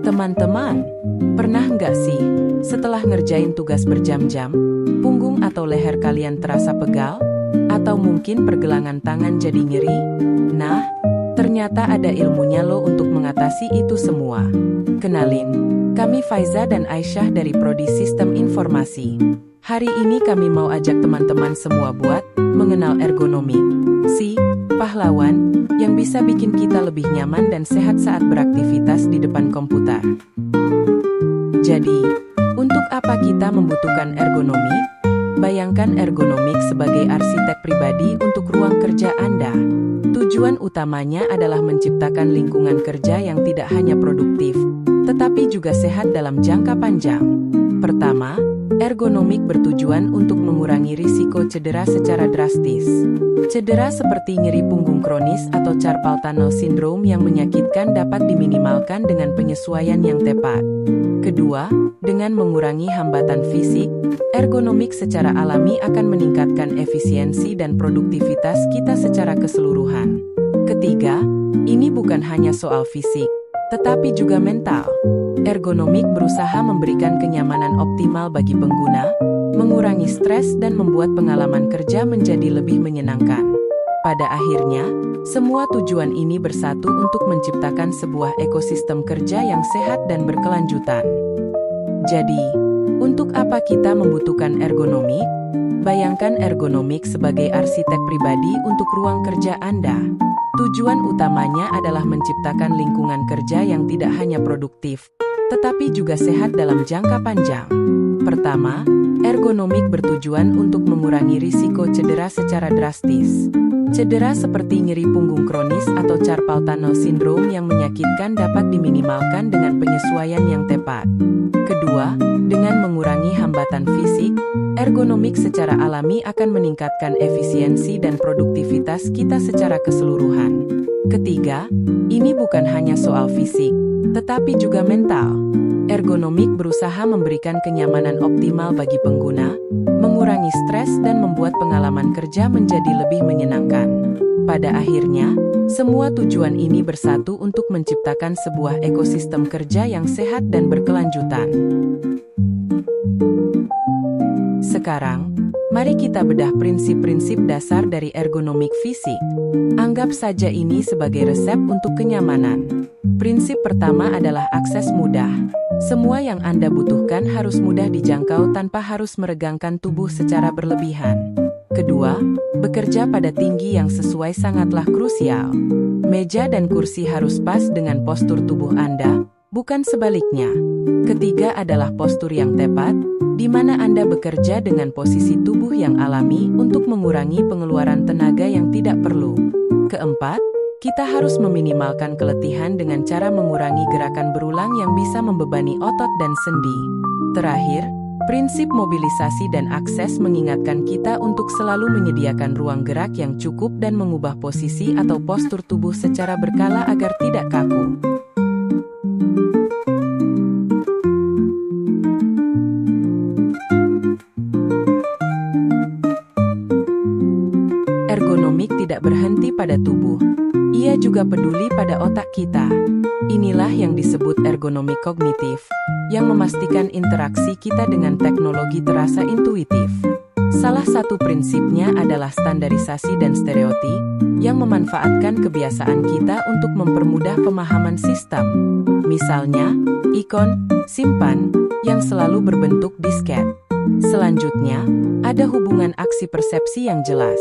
Teman-teman, pernah nggak sih, setelah ngerjain tugas berjam-jam, punggung atau leher kalian terasa pegal? Atau mungkin pergelangan tangan jadi nyeri? Nah, ternyata ada ilmunya loh untuk mengatasi itu semua. Kenalin, kami Faiza dan Aisyah dari Prodi Sistem Informasi. Hari ini kami mau ajak teman-teman semua buat mengenal ergonomi, si pahlawan yang bisa bikin kita lebih nyaman dan sehat saat beraktivitas di depan komputer. Jadi, untuk apa kita membutuhkan ergonomi? Bayangkan ergonomik sebagai arsitek pribadi untuk ruang kerja Anda. Tujuan utamanya adalah menciptakan lingkungan kerja yang tidak hanya produktif, tetapi juga sehat dalam jangka panjang. Pertama, ergonomik bertujuan untuk mengurangi risiko cedera secara drastis. Cedera seperti nyeri punggung kronis atau carpal tunnel syndrome yang menyakitkan dapat diminimalkan dengan penyesuaian yang tepat. Kedua, dengan mengurangi hambatan fisik, ergonomik secara alami akan meningkatkan efisiensi dan produktivitas kita secara keseluruhan. Ketiga, ini bukan hanya soal fisik, tetapi juga mental. Ergonomik berusaha memberikan kenyamanan optimal bagi pengguna, mengurangi stres dan membuat pengalaman kerja menjadi lebih menyenangkan. Pada akhirnya, semua tujuan ini bersatu untuk menciptakan sebuah ekosistem kerja yang sehat dan berkelanjutan. Jadi, untuk apa kita membutuhkan ergonomik? Bayangkan ergonomik sebagai arsitek pribadi untuk ruang kerja Anda. Tujuan utamanya adalah menciptakan lingkungan kerja yang tidak hanya produktif, tetapi juga sehat dalam jangka panjang. Pertama, ergonomik bertujuan untuk mengurangi risiko cedera secara drastis. Cedera seperti nyeri punggung kronis atau carpal tunnel syndrome yang menyakitkan dapat diminimalkan dengan penyesuaian yang tepat. Kedua, dengan mengurangi hambatan fisik, ergonomik secara alami akan meningkatkan efisiensi dan produktivitas kita secara keseluruhan. Ketiga, ini bukan hanya soal fisik, tetapi juga mental. Ergonomik berusaha memberikan kenyamanan optimal bagi pengguna, mengurangi stres dan membuat pengalaman kerja menjadi lebih menyenangkan. Pada akhirnya, semua tujuan ini bersatu untuk menciptakan sebuah ekosistem kerja yang sehat dan berkelanjutan. Sekarang, mari kita bedah prinsip-prinsip dasar dari ergonomik fisik. Anggap saja ini sebagai resep untuk kenyamanan. Prinsip pertama adalah akses mudah. Semua yang Anda butuhkan harus mudah dijangkau tanpa harus meregangkan tubuh secara berlebihan. Kedua, bekerja pada tinggi yang sesuai sangatlah krusial. Meja dan kursi harus pas dengan postur tubuh Anda, bukan sebaliknya. Ketiga adalah postur yang tepat, di mana Anda bekerja dengan posisi tubuh yang alami untuk mengurangi pengeluaran tenaga yang tidak perlu. Keempat, kita harus meminimalkan keletihan dengan cara mengurangi gerakan berulang yang bisa membebani otot dan sendi. Terakhir, prinsip mobilisasi dan akses mengingatkan kita untuk selalu menyediakan ruang gerak yang cukup dan mengubah posisi atau postur tubuh secara berkala agar tidak kaku. Ergonomik tidak berhenti pada tubuh. Ia juga peduli pada otak kita. Inilah yang disebut ergonomik kognitif, yang memastikan interaksi kita dengan teknologi terasa intuitif. Salah satu prinsipnya adalah standarisasi dan stereotip, yang memanfaatkan kebiasaan kita untuk mempermudah pemahaman sistem. Misalnya, ikon, simpan, yang selalu berbentuk disket. Selanjutnya, ada hubungan aksi persepsi yang jelas.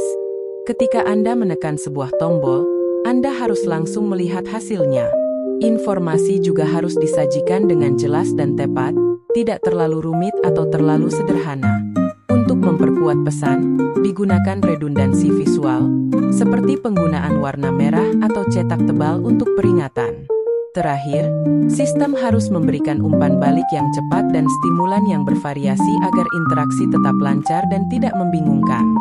Ketika Anda menekan sebuah tombol, Anda harus langsung melihat hasilnya. Informasi juga harus disajikan dengan jelas dan tepat, tidak terlalu rumit atau terlalu sederhana. Untuk memperkuat pesan, digunakan redundansi visual, seperti penggunaan warna merah atau cetak tebal untuk peringatan. Terakhir, sistem harus memberikan umpan balik yang cepat dan stimulan yang bervariasi agar interaksi tetap lancar dan tidak membingungkan.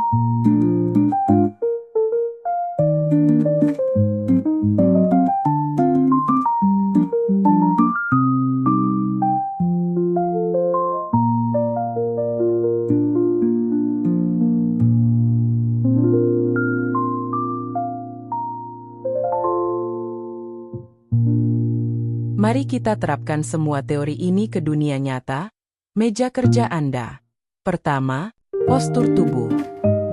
Mari kita terapkan semua teori ini ke dunia nyata. Meja kerja Anda. Pertama, postur tubuh.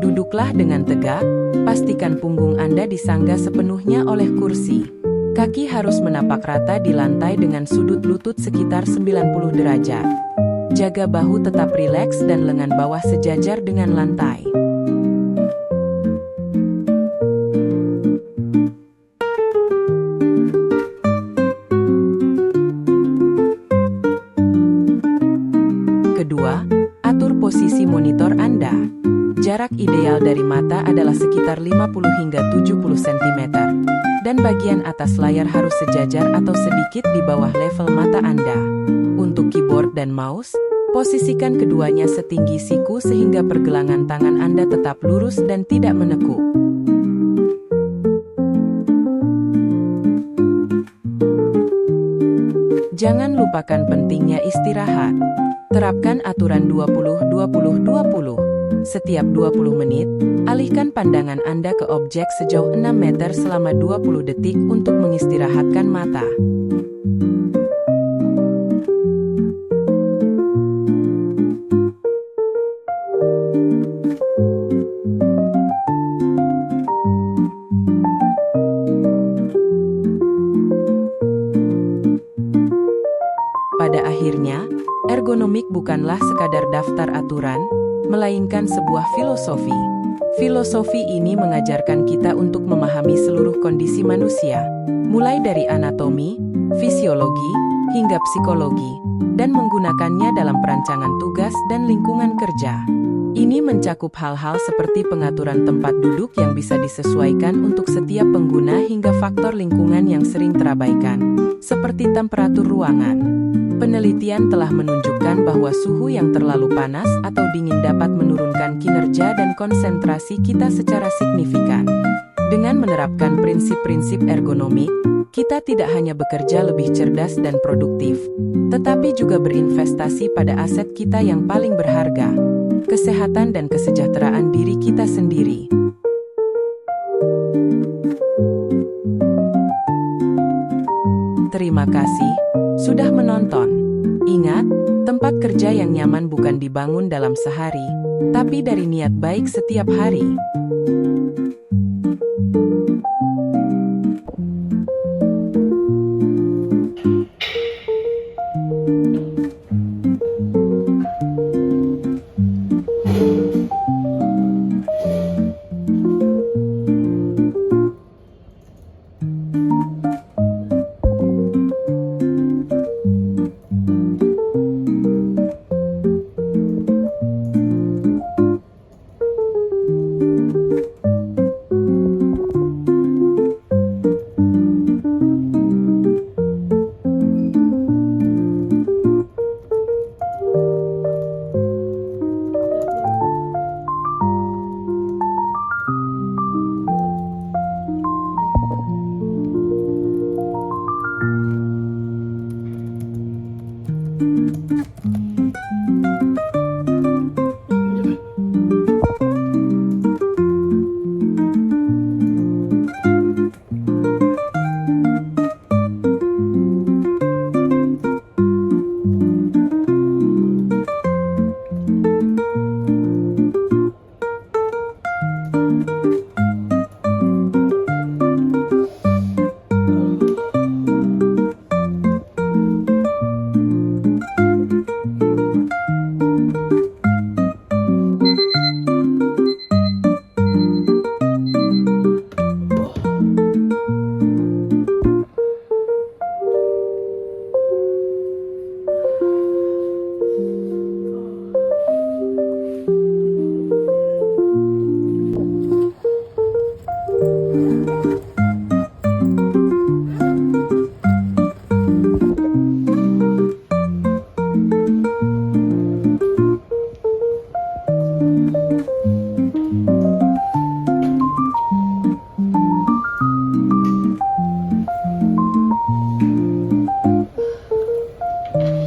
Duduklah dengan tegak, pastikan punggung Anda disangga sepenuhnya oleh kursi. Kaki harus menapak rata di lantai dengan sudut lutut sekitar 90 derajat. Jaga bahu tetap rileks dan lengan bawah sejajar dengan lantai. Kedua, atur posisi monitor Anda. Jarak ideal dari mata adalah sekitar 50 hingga 70 cm, dan bagian atas layar harus sejajar atau sedikit di bawah level mata Anda. Untuk keyboard dan mouse, posisikan keduanya setinggi siku sehingga pergelangan tangan Anda tetap lurus dan tidak menekuk. Jangan lupakan pentingnya istirahat. Terapkan aturan 20-20-20. Setiap 20 menit, alihkan pandangan Anda ke objek sejauh 6 meter selama 20 detik untuk mengistirahatkan mata. Pada akhirnya, ergonomik bukanlah sekadar daftar aturan, melainkan sebuah filosofi. Filosofi ini mengajarkan kita untuk memahami seluruh kondisi manusia, mulai dari anatomi, fisiologi, hingga psikologi, dan menggunakannya dalam perancangan tugas dan lingkungan kerja. Ini mencakup hal-hal seperti pengaturan tempat duduk yang bisa disesuaikan untuk setiap pengguna hingga faktor lingkungan yang sering terabaikan, seperti temperatur ruangan. Penelitian telah menunjukkan bahwa suhu yang terlalu panas atau dingin dapat menurunkan kinerja dan konsentrasi kita secara signifikan. Dengan menerapkan prinsip-prinsip ergonomik, kita tidak hanya bekerja lebih cerdas dan produktif, tetapi juga berinvestasi pada aset kita yang paling berharga, kesehatan dan kesejahteraan diri kita sendiri. Terima kasih sudah menonton. Ingat, tempat kerja yang nyaman bukan dibangun dalam sehari, tapi dari niat baik setiap hari.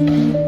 Thank you.